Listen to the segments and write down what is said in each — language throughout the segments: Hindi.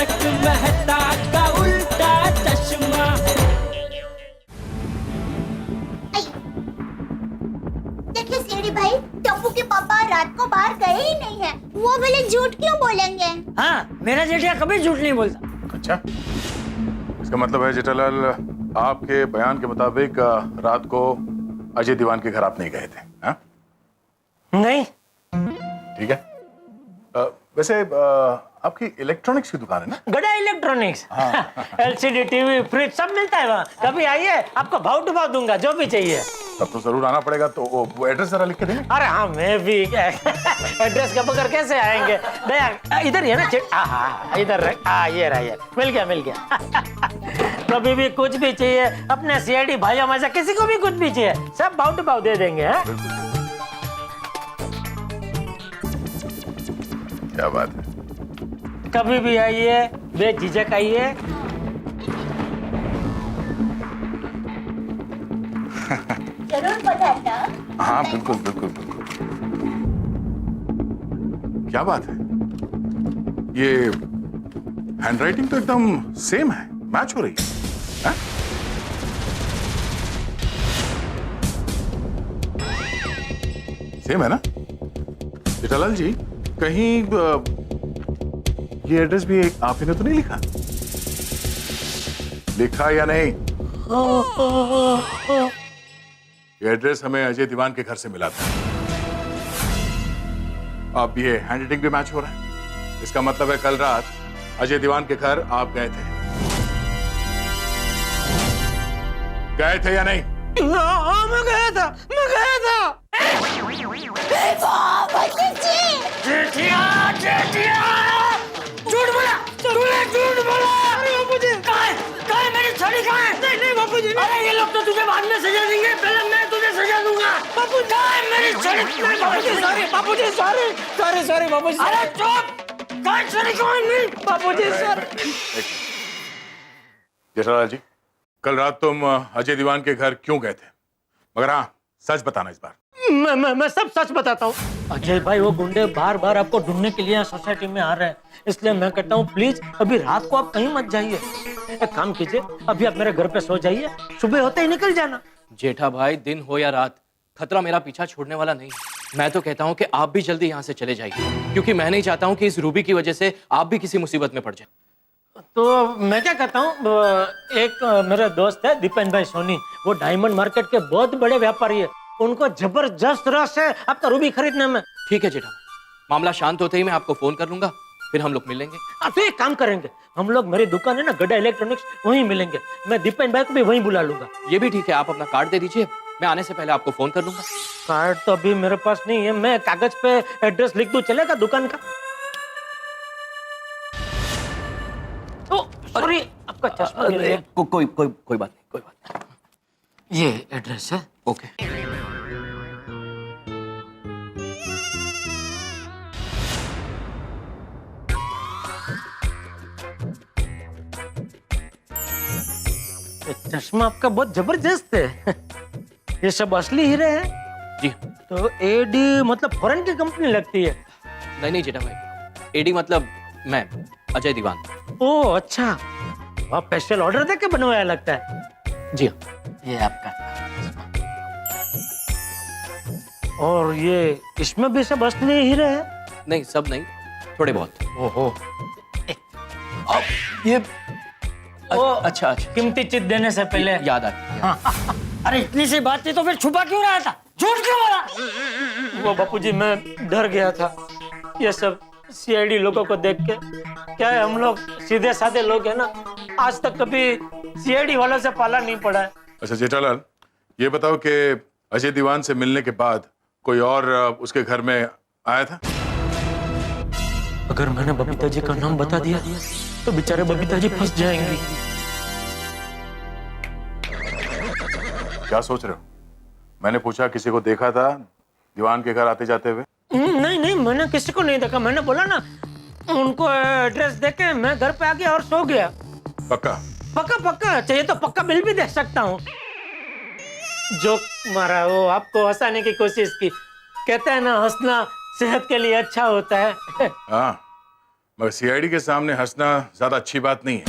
तारक मेहता का उल्टा चश्मा। देखिए सीढ़ी भाई, टप्पू के पापा रात को बाहर गए ही नहीं है। वो बोले झूठ क्यों बोलेंगे? हाँ, मेरा जेठिया कभी झूठ नहीं बोलता। अच्छा, इसका मतलब है जेठालाल, आपके बयान के मुताबिक रात को अजय दीवान के घर आप नहीं गए थे? हाँ? नहीं। ठीक है। वैसे आपकी इलेक्ट्रॉनिक्स की दुकान है ना? गड़ा इलेक्ट्रॉनिक्स। एलसीडी, टीवी, फ्रिज सब मिलता है वहाँ। कभी आइए, आपको भाव टू भाव दूंगा, जो भी चाहिए। तब तो जरूर आना पड़ेगा। तो वो एड्रेस जरा लिख के देंगे? अरे हाँ, मैं भी एड्रेस का पकड़ कैसे आएंगे? दया इधर ही है ना? हाँ, इधर ये रहा, ये मिल गया। कभी भी कुछ भी चाहिए, अपने सीआईडी भाइयों में से किसी को भी कुछ भी चाहिए, सब भाव टू भाव दे देंगे। क्या बात है। कभी भी आइए, बेझिझक आइए। जरूर बताता। हाँ बिल्कुल। क्या बात है, ये हैंडराइटिंग तो एकदम सेम है, मैच हो रही है। सेम है ना जेठालाल जी? कहीं ये एड्रेस भी आप ही ने तो नहीं लिखा या नहीं? ये एड्रेस हमें अजय दीवान के घर से मिला था। अब ये हैंडराइटिंग भी मैच हो रहा है। इसका मतलब है कल रात अजय दीवान के घर आप गए थे या नहीं? हाँ, मैं गया था। जेठिया, झूठ बोला। अरे बापूजी, कहाँ है मेरी छड़ी? कहाँ है? नहीं बापूजी। अरे ये लोग तो तुझे बाद में सजा देंगे, पहले मैं तुझे सजा दूंगा। बापूजी, कहाँ है मेरी छड़ी? नहीं बापूजी, सॉरी बापूजी। अरे चुप, कहाँ है छड़ी? कहाँ है बापूजी? सॉरी। जेठालाल जी, कल रात तुम अजय दीवान के घर क्यों गए थे? मगर हाँ, सच बताना इस बार। मैं सब सच बताता हूँ। अजय भाई, वो गुंडे बार आपको ढूंढने के लिए सोसाइटी में आ रहे हैं, इसलिए मैं कहता हूँ प्लीज अभी रात को आप कहीं मत जाइए। एक काम कीजिए, अभी आप मेरे घर पे सो जाइए, सुबह होते ही निकल जाना। जेठा भाई, दिन हो या रात, खतरा मेरा पीछा छोड़ने वाला नहीं। मैं तो कहता हूँ कि आप भी जल्दी यहाँ से चले जाइए, क्योंकि मैं नहीं चाहता हूँ कि इस रूबी की वजह से आप भी किसी मुसीबत में पड़ जाए। तो मैं क्या कहता हूँ, एक मेरा दोस्त है दीपेन भाई सोनी, वो डायमंड मार्केट के बहुत बड़े व्यापारी है, उनको जबरदस्त रस है आपका रूबी खरीदने में। ठीक है जेठा भाई, मामला शांत होते ही मैं आपको फोन कर लूंगा, फिर हम लोग मिलेंगे। तो एक काम करेंगे, हम लोग, मेरी दुकान है ना गड्ढा इलेक्ट्रॉनिक्स, वहीं मिलेंगे। मैं दीपेन भाई को भी वहीं बुला लूंगा। ये भी ठीक है, आप अपना कार्ड दे दीजिए, मैं आने से पहले आपको फोन कर लूंगा। कार्ड तो अभी मेरे पास नहीं है, मैं कागज पे एड्रेस लिख दूं, चलेगा दुकान का? सॉरी, आपका चश्मा गिर गया। कोई बात नहीं। ये एड्रेस है। ओके। चश्मा आपका बहुत जबरदस्त है। ये सब असली हीरे हैं? जी। तो एडी मतलब फॉरेन की कंपनी लगती है। नहीं जेठा भाई, एडी मतलब मैं, अजय दीवान। ओह अच्छा, आप स्पेशल ऑर्डर देके बनवाया लगता है। जी हाँ। ये आपका, और ये इसमें भी सब असली हीरे हैं? नहीं, सब नहीं, थोड़े बहुत। ओहो, ये अच्छा, कीमती चीज देने से पहले याद आती। अरे इतनी सी बात थी तो फिर छुपा क्यों रहा था? झूठ क्यों बोला? वो बापूजी, मैं डर गया था, ये सब सीआईडी लोगों को देख के। क्या है, हम लोग सीधे साधे लोग हैं ना, आज तक कभी सीआईडी वालों से पाला नहीं पड़ा है। अच्छा जेठालाल, ये बताओ कि अजय दीवान से मिलने के बाद कोई और उसके घर में आया था? अगर मैंने बबीता जी का नाम बता दिया तो बेचारे बबीता जी फंस जाएंगी। क्या सोच रहे हो? मैंने पूछा किसी को देखा था दीवान के घर आते जाते हुए? नहीं, मैंने किसी को नहीं देखा। मैंने बोला ना, उनको एड्रेस देके मैं घर पे आ गया और सो गया। पक्का चाहिए तो पक्का बिल भी दे सकता हूँ। जोक मारा, वो आपको हंसाने की कोशिश की। कहते हैं ना, हंसना सेहत के लिए अच्छा होता है। हाँ, मगर सीआईडी के सामने हंसना ज्यादा अच्छी बात नहीं है।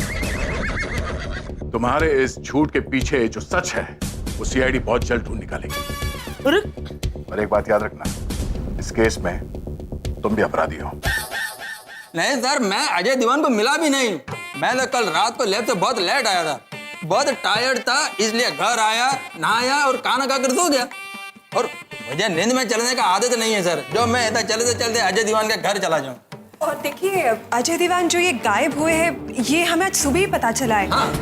तुम्हारे इस झूठ के पीछे जो सच है वो सीआईडी बहुत जल्द ढूंढ निकालेगी। अरे और एक बात याद रखना, इस केस में तुम भी अपराधी हो। नहीं सर, मैं अजय दीवान को मिला भी नहीं। मैं तो कल रात को लैब से बहुत लेट आया था, बहुत टायर्ड था, इसलिए घर आया, नहाया और खाना खाकर सो गया। और मुझे नींद में चलने का आदत नहीं है सर, जो मैं ऐसा चलते चलते अजय दीवान के घर चला जाऊं। और देखिए अजय दीवान जो ये गायब हुए हैं, ये हमें आज सुबह ही पता चला है। हाँ।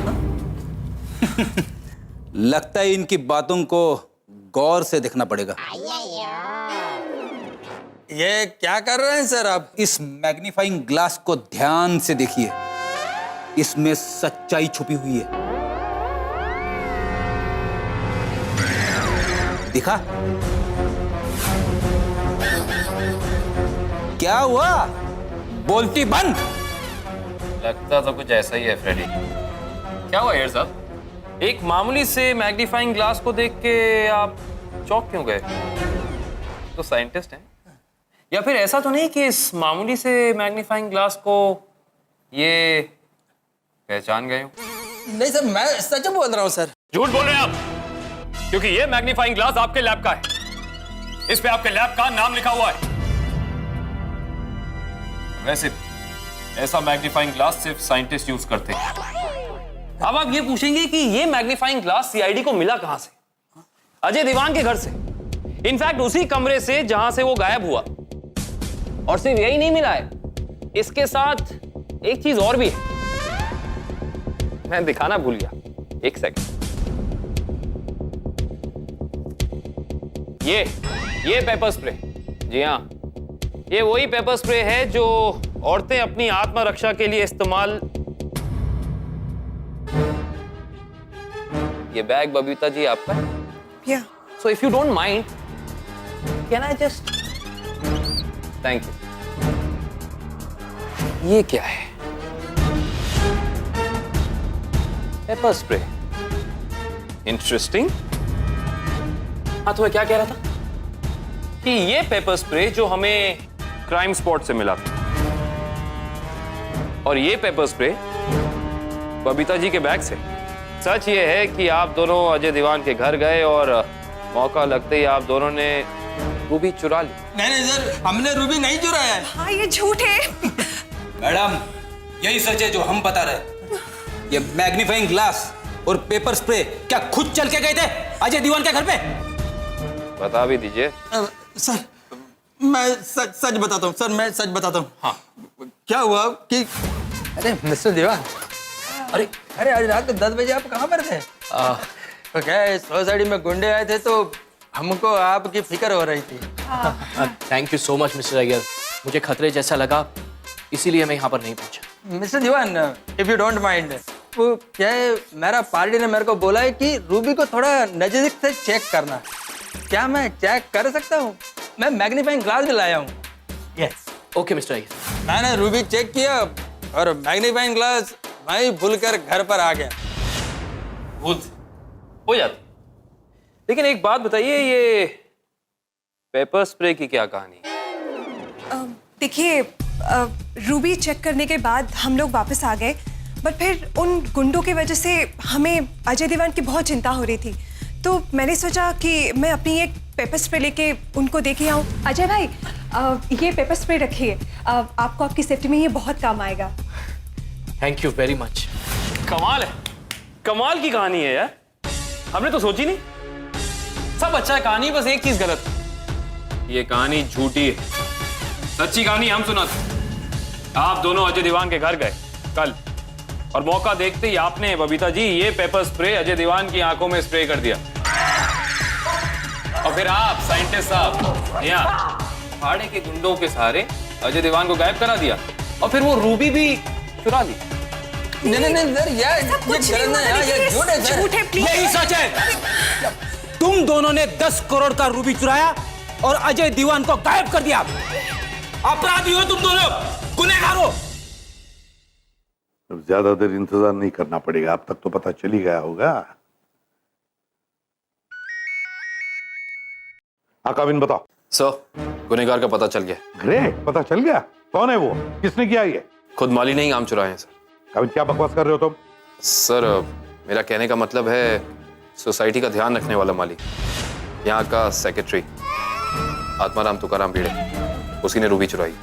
लगता है इनकी बातों को गौर से देखना पड़ेगा। ये क्या कर रहे हैं सर आप? इस मैग्नीफाइंग ग्लास को ध्यान से देखिए, इसमें सच्चाई छुपी हुई है। दिखा? क्या हुआ? बोलती बंद। लगता तो कुछ ऐसा ही है फ्रेडी। क्या हुआ यार साहब? एक मामूली से मैग्नीफाइंग ग्लास को देख के आप चौंक क्यों गए? तो साइंटिस्ट हैं? या फिर ऐसा तो नहीं कि इस मामूली से मैग्नीफाइंग ग्लास को ये पहचान गए हो? नहीं सर, मैं सच बोल रहा हूँ सर। झूठ बोल रहे हैं आप, क्योंकि ये मैग्नीफाइंग ग्लास आपके लैब का है। इस पे आपके लैब का नाम लिखा हुआ है। वैसे ऐसा मैग्नीफाइंग ग्लास सिर्फ साइंटिस्ट यूज करते हैं। अब आप ये पूछेंगे कि ये मैग्नीफाइंग ग्लास सीआईडी को मिला कहां से? अजय दीवान के घर से, इनफैक्ट उसी कमरे से जहां से वो गायब हुआ। और सिर्फ यही नहीं मिला है, इसके साथ एक चीज और भी है, मैं दिखाना भूल गया। एक सेकंड। ये पेपर स्प्रे, जी हाँ, ये वही पेपर स्प्रे है जो औरतें अपनी आत्मरक्षा के लिए इस्तेमाल। ये बैग बबीता जी आपका है? या so if you don't mind, can I just? Thank you. ये क्या है? Paper spray. इंटरेस्टिंग। हाँ, तो मैं क्या कह रहा था कि ये पेपर स्प्रे जो हमें क्राइम स्पॉट से मिला था, और ये पेपर स्प्रे बबीता जी के बैग से। सच ये है कि आप दोनों अजय दीवान के घर गए और मौका लगते ही आप दोनों ने रूबी चुरा ली। नहीं सर, हमने रूबी नहीं चुराया है। हाँ, ये झूठ है। मैडम, यही सच है जो हम बता रहे हैं। ये मैग्नीफाइंग ग्लास और पेपर स्प्रे क्या खुद चल के गए थे अजय दीवान के घर पे? बता भी दीजिए। सर, मैं सच बताता हूँ सर, मैं सच बताता हूँ। हाँ, क्या हुआ कि अरे मिस्टर दीवान, अरे आज रात को 10 बजे आप कहाँ पर थे? तो क्या है, सोसाइटी में गुंडे आए थे तो हमको आपकी फिक्र हो रही थी। Thank you so much mister Iyer, मुझे खतरे जैसा लगा, इसीलिए मैं यहाँ पर नहीं पहुंचा। Mister Diwan, if you don't mind, वो क्या है, मेरा पार्टी ने मेरे को बोला है कि रूबी को थोड़ा नजदीक से चेक करना। क्या मैं चेक कर सकता हूँ? मैं मैग्नीफाइंग ग्लास भी लाया हूँ। यस। Okay mister Iyer. मैंने रूबी चेक किया और मैग्नीफाइंग ग्लास वहीं भूलकर घर पर आ गया। भूल हो जाती। लेकिन एक बात बताइए, ये पेपर स्प्रे की क्या कहानी है? देखिए रूबी चेक करने के बाद हम लोग वापस आ गए, बट फिर उन गुंडों की वजह से हमें अजय दीवान की बहुत चिंता हो रही थी, तो मैंने सोचा कि मैं अपनी एक पेपर स्प्रे लेके उनको देखे आऊँ। अजय भाई, ये पेपर स्प्रे रखिए, आपको आपकी सेफ्टी में ये बहुत काम आएगा। Thank you very much. कमाल है, कमाल की कहानी है यार, हमने तो सोची नहीं। सब अच्छा है कहानी, बस एक चीज गलत है, ये कहानी झूठी है। सच्ची कहानी हम सुनाते। आप दोनों अजय दीवान के घर गए कल, और मौका देखते ही आपने, बबीता जी, ये पेपर स्प्रे अजय दीवान की आंखों में स्प्रे कर दिया। और फिर आप साइंटिस्ट साहब यहाँ फाड़े के गुंडों के सहारे अजय दीवान को गायब करा दिया, और फिर वो रूबी भी चुरा ली। नहीं सर, ये झूठ है सर। झूठ है, प्लीज। यही सच है। तुम दोनों ने 10 करोड़ का रूबी चुराया और अजय दीवान को गायब कर दिया। अपराधी हो तुम दोनों, गुनहगार हो। अब ज्यादा देर इंतजार नहीं करना पड़ेगा, अब तक तो पता चल ही गया होगा। आकाबिन बताओ। सर, गुनहगार का पता चल गया। ग्रेट, पता चल गया। कौन है वो? किसने किया ये? खुद माली ने ही आम चुराए हैं सर। कविन, क्या बकवास कर रहे हो तुम? सर मेरा कहने का मतलब है सोसाइटी का ध्यान रखने वाला माली, यहाँ का सेक्रेटरी आत्माराम तुकाराम भिड़े, उसी ने रूबी चुराई।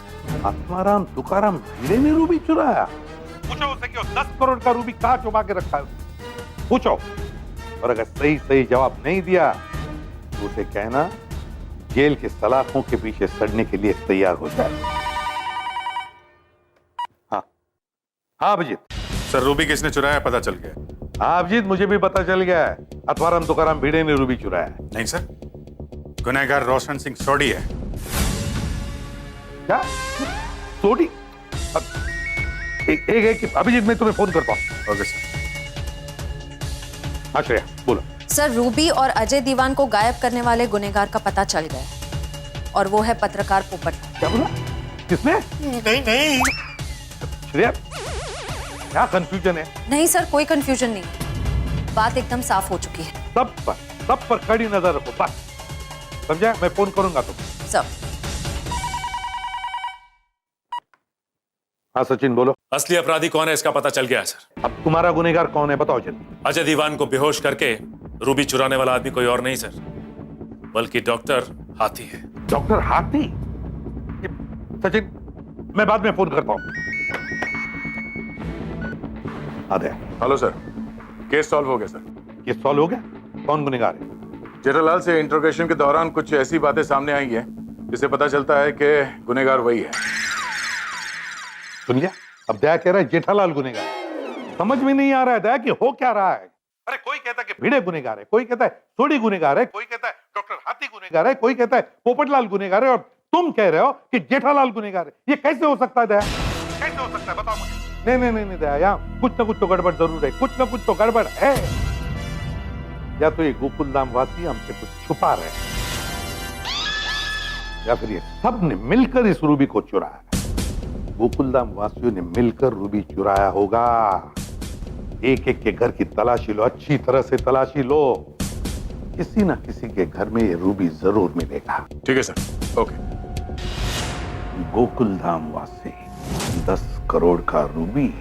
आत्माराम तुकाराम भिड़े ने रूबी चुराया? पूछो उसे कि 10 करोड़ का रूबी कहाँ छुपा के रखा है, पूछो। और अगर सही सही जवाब नहीं दिया तो उसे कहना जेल के सलाखों के पीछे सड़ने के लिए तैयार हो जाए। हाँ हाँ अभिजीत। सर रूबी किसने चुराया पता चल गया? हाँ अभिजीत, मुझे भी पता चल गया है। आत्माराम तुकाराम भिड़े ने रूबी चुराया है। नहीं सर, गुनहगार रोशन सिंह सोडी है। क्या? सोडी? एक अभिजीत, मैं तुम्हें फोन करता हूँ। Okay sir. हाँ श्रेया बोलो। सर, रूबी और अजय दीवान को गायब करने वाले गुनहगार का पता चल गया और वो है पत्रकार पोपट। क्या बोला? किसने? नहीं श्रेया, क्या कंफ्यूजन है? नहीं सर, कोई कंफ्यूजन नहीं, बात एकदम साफ हो चुकी है। सब पर कड़ी नजर रखो बस, समझा? मैं फोन करूंगा तुम। सर। हाँ सचिन बोलो। असली अपराधी कौन है इसका पता चल गया है सर। अब तुम्हारा गुनहगार कौन है बताओ जल्दी। अजय दीवान को बेहोश करके रूबी चुराने वाला आदमी कोई और नहीं सर, बल्कि डॉक्टर हाथी है। डॉक्टर हाथी? सचिन, मैं बाद में फोन करता हूँ। आदे। हेलो सर, केस सॉल्व हो गया सर। केस सॉल्व हो गया? कौन गुनहगार है? जेठालाल से इंट्रोगेशन के दौरान कुछ ऐसी बातें सामने आई हैं जिससे पता चलता है कि गुनहगार वही है। सुन लिया? अब दया कह रहा है जेठालाल गुनहगार है। समझ में नहीं आ रहा है दया कि हो क्या रहा है। अरे कोई कहता है कि भिड़े गुनहगार है, कोई कहता है सोडी गुनहगार है, कोई कहता है डॉक्टर हाथी गुनहगार है, कोई कहता है पोपटलाल गुनहगार है, और तुम कह रहे हो कि जेठालाल गुनहगार है। ये कैसे हो सकता है दया? कैसे हो सकता है बताओ मुझे। नहीं दया, यहाँ कुछ ना कुछ तो गड़बड़ जरूर है, कुछ ना कुछ तो गड़बड़ है। या तो ये गोकुलधाम वासी हमसे कुछ छुपा रहे हैं, या फिर ये सब ने मिलकर इस रूबी को चुराया। गोकुलधाम वासियों ने मिलकर रूबी चुराया होगा। एक एक के घर की तलाशी लो, अच्छी तरह से तलाशी लो, किसी ना किसी के घर में ये रूबी जरूर मिलेगा। ठीक है सर, ओके। गोकुलधाम वासी 10 करोड़ का रूबी।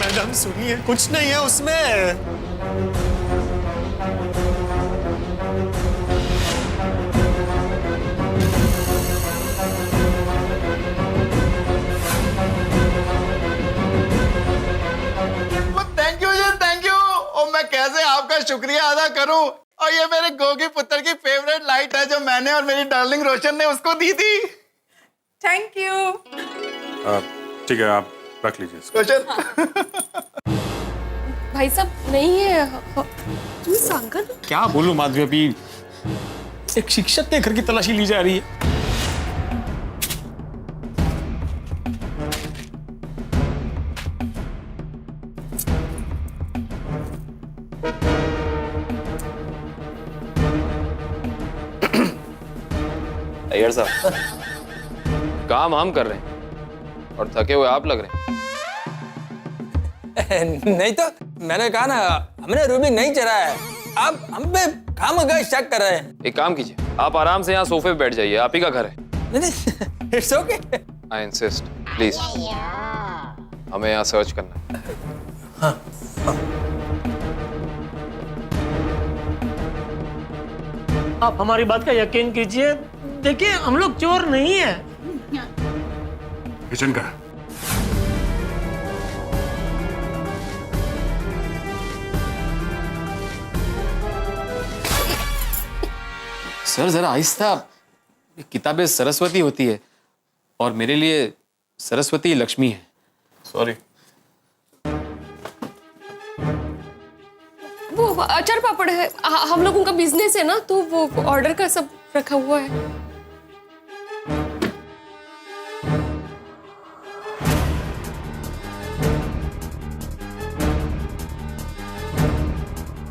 मैडम सुनिए, कुछ नहीं है उसमें। थैंक यू जी, थैंक यू। और मैं कैसे आपका शुक्रिया अदा करूं। और ये मेरे गोगी पुत्र की फेवरेट लाइट है जो मैंने और मेरी डार्लिंग रोशन ने उसको दी थी। Thank you. ठीक है, आप रख लीजिए इसको। रोशन भाई साहब नहीं है, तुम सांगन। क्या बोलूं माधवी, अभी एक शिक्षक के घर की तलाशी ली जा रही है। अय्यर साहब, काम हम कर रहे हैं और थके हुए आप लग रहे हैं। नहीं तो मैंने कहा ना, हमने रूबी नहीं चुराया है। आप हम पे खामखा शक कर रहे हैं। एक काम कीजिए, आप आराम से यहाँ सोफे पे बैठ जाइए, आप ही का घर है। नहीं, it's okay. I insist, please, हमें यहाँ सर्च करना है। आप हमारी बात का यकीन कीजिए, देखिए हम लोग चोर नहीं है। किचन का सर जरा आहिस्ता, किताबें सरस्वती होती है और मेरे लिए सरस्वती लक्ष्मी है। सॉरी। अचार पापड़ है, हम लोगों का बिजनेस है ना, तो वो ऑर्डर का सब रखा हुआ है।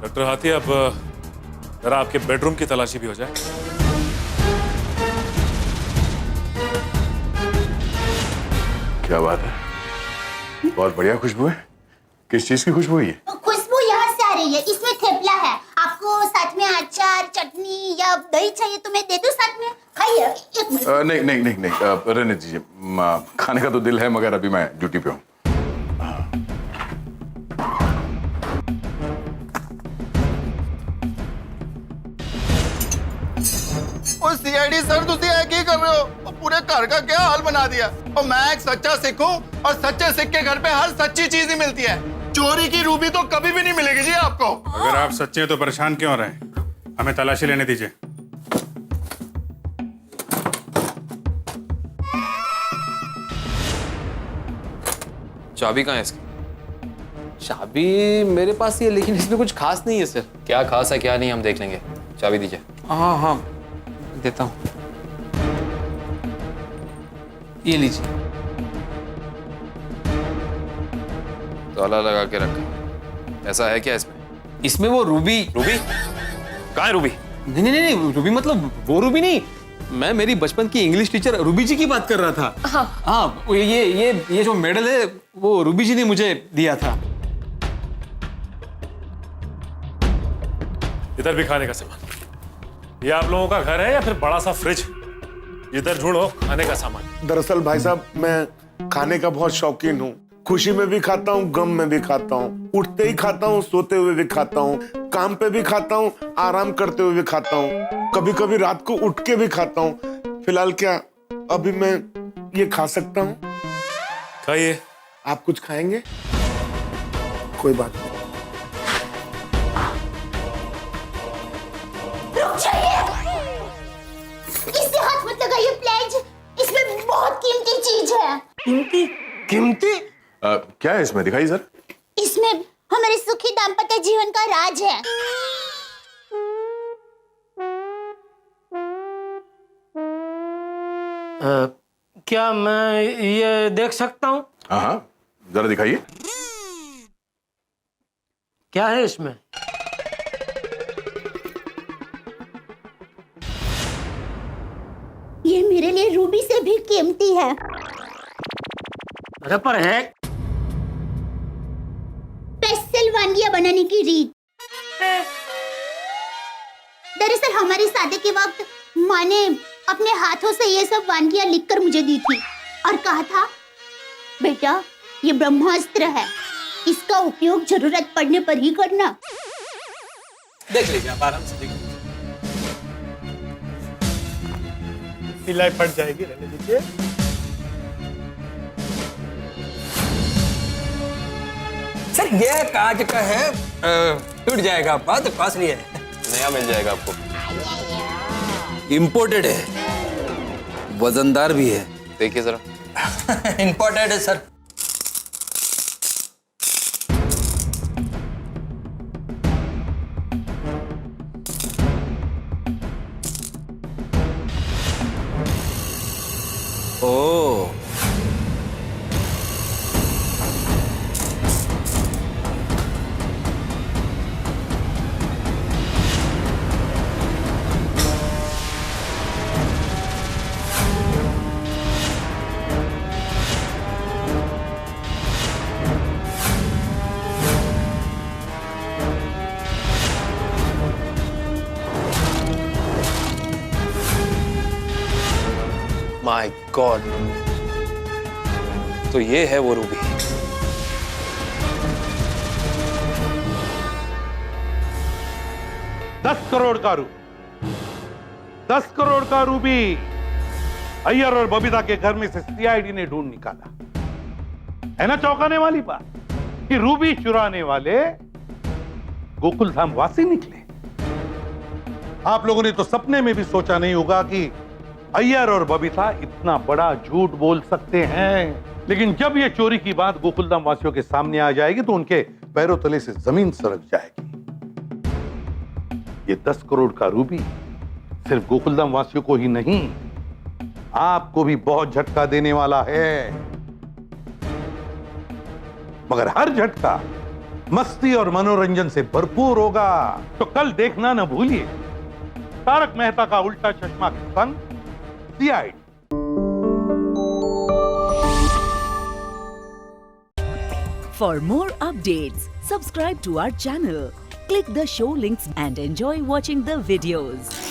डॉक्टर हाथी, अब जरा आपके बेडरूम की तलाशी भी हो जाए। क्या बात है, बहुत बढ़िया खुशबू है। किस चीज की खुशबू है ये? खुशबू यहाँ से आ रही है, इसमें थेपला है। आपको साथ में अचार, चटनी या दही चाहिए तो मैं दे दूं साथ में, खाइए। एक मिनट। नहीं नहीं नहीं नहीं, रहने दीजिए। खाने का तो दिल है मगर अभी मैं ड्यूटी पे हूँ। और सीआईडी सर, तुम क्या कर रहे हो? और पूरे घर का क्या हाल बना दिया। और मैं एक सच्चा सिख हूँ, और सच्चे सिख के घर पे हर सच्ची चीज ही मिलती है। चोरी की रूबी तो कभी भी नहीं मिलेगी जी आपको। अगर आप सच्चे हैं तो परेशान क्यों हो रहे हैं? हमें तलाशी लेने दीजिए। चाबी कहाँ है इसकी? चाबी मेरे पास ही है, लेकिन इसमें कुछ खास नहीं है सर। क्या खास है क्या नहीं हम देख लेंगे। चाबी दीजिए। हाँ हाँ देता हूँ, ये लीजिए। ताला लगा के रखा, ऐसा है क्या इसमें? इसमें वो रूबी। रूबी? कहाँ है रूबी? नहीं नहीं नहीं, रूबी मतलब वो रूबी नहीं, मैं मेरी बचपन की इंग्लिश टीचर रूबी जी की बात कर रहा था। हाँ ये जो मेडल है वो रूबी जी ने मुझे दिया था। इधर भी खाने का सामान। ये आप लोगों का घर है या फिर बड़ा सा फ्रिज? इधर ढूंढो खाने का सामान। दरअसल भाई साहब, मैं खाने का बहुत शौकीन हूँ। खुशी में भी खाता हूँ, गम में भी खाता हूँ, उठते ही खाता हूँ, सोते हुए भी खाता हूँ, काम पे भी खाता हूँ, आराम करते हुए भी खाता हूँ, कभी कभी रात को उठ के भी खाता हूँ। फिलहाल क्या अभी मैं ये खा सकता हूँ? खाइए। आप कुछ खाएंगे? कोई बात नहीं। रुक जाइए, इससे हाथ मत लगाइए प्लीज, इसमें बहुत कीमती चीज है। कीमती? कीमती? क्या है इसमें, दिखाइए सर। इसमें हमारे सुखी दाम्पत्य जीवन का राज है। क्या मैं ये देख सकता हूँ? हाँ, जरा दिखाइए। क्या है इसमें? ये मेरे लिए रूबी से भी कीमती है। अरे पर है स्पेशल वांगिया बनाने की रीत। दरअसल हमारी शादी के वक्त माँ ने अपने हाथों से ये सब वांगिया लिखकर मुझे दी थी और कहा था, बेटा ये ब्रह्मास्त्र है, इसका उपयोग जरूरत पड़ने पर ही करना। देख लीजिए, आप आराम से देख लीजिए। सिलाई फट जाएगी, रहने दीजिए। सर ये कांच का है, टूट जाएगा, बहुत कॉस्टली है। नया मिल जाएगा आपको। इम्पोर्टेड है, वजनदार भी है। देखिए जरा। इम्पोर्टेड है सर। ओ माय गॉड, तो ये है वो रूबी। $10 का रूबी, 10 करोड़ का रूबी अय्यर और बबीता के घर में से सीआईडी ने ढूंढ निकाला। है ना चौंकाने वाली बात कि रूबी चुराने वाले गोकुल धाम वासी निकले। आप लोगों ने तो सपने में भी सोचा नहीं होगा कि अय्यर और बबीता इतना बड़ा झूठ बोल सकते हैं। लेकिन जब यह चोरी की बात गोकुलधाम वासियों के सामने आ जाएगी तो उनके पैरों तले से जमीन सरक जाएगी। ये 10 करोड़ का रूबी सिर्फ गोकुलधाम वासियों को ही नहीं, आपको भी बहुत झटका देने वाला है। मगर हर झटका मस्ती और मनोरंजन से भरपूर होगा। तो कल देखना न भूलिए तारक मेहता का उल्टा चश्मा के संग CID. For more updates, subscribe to our channel, click the show links and enjoy watching the videos.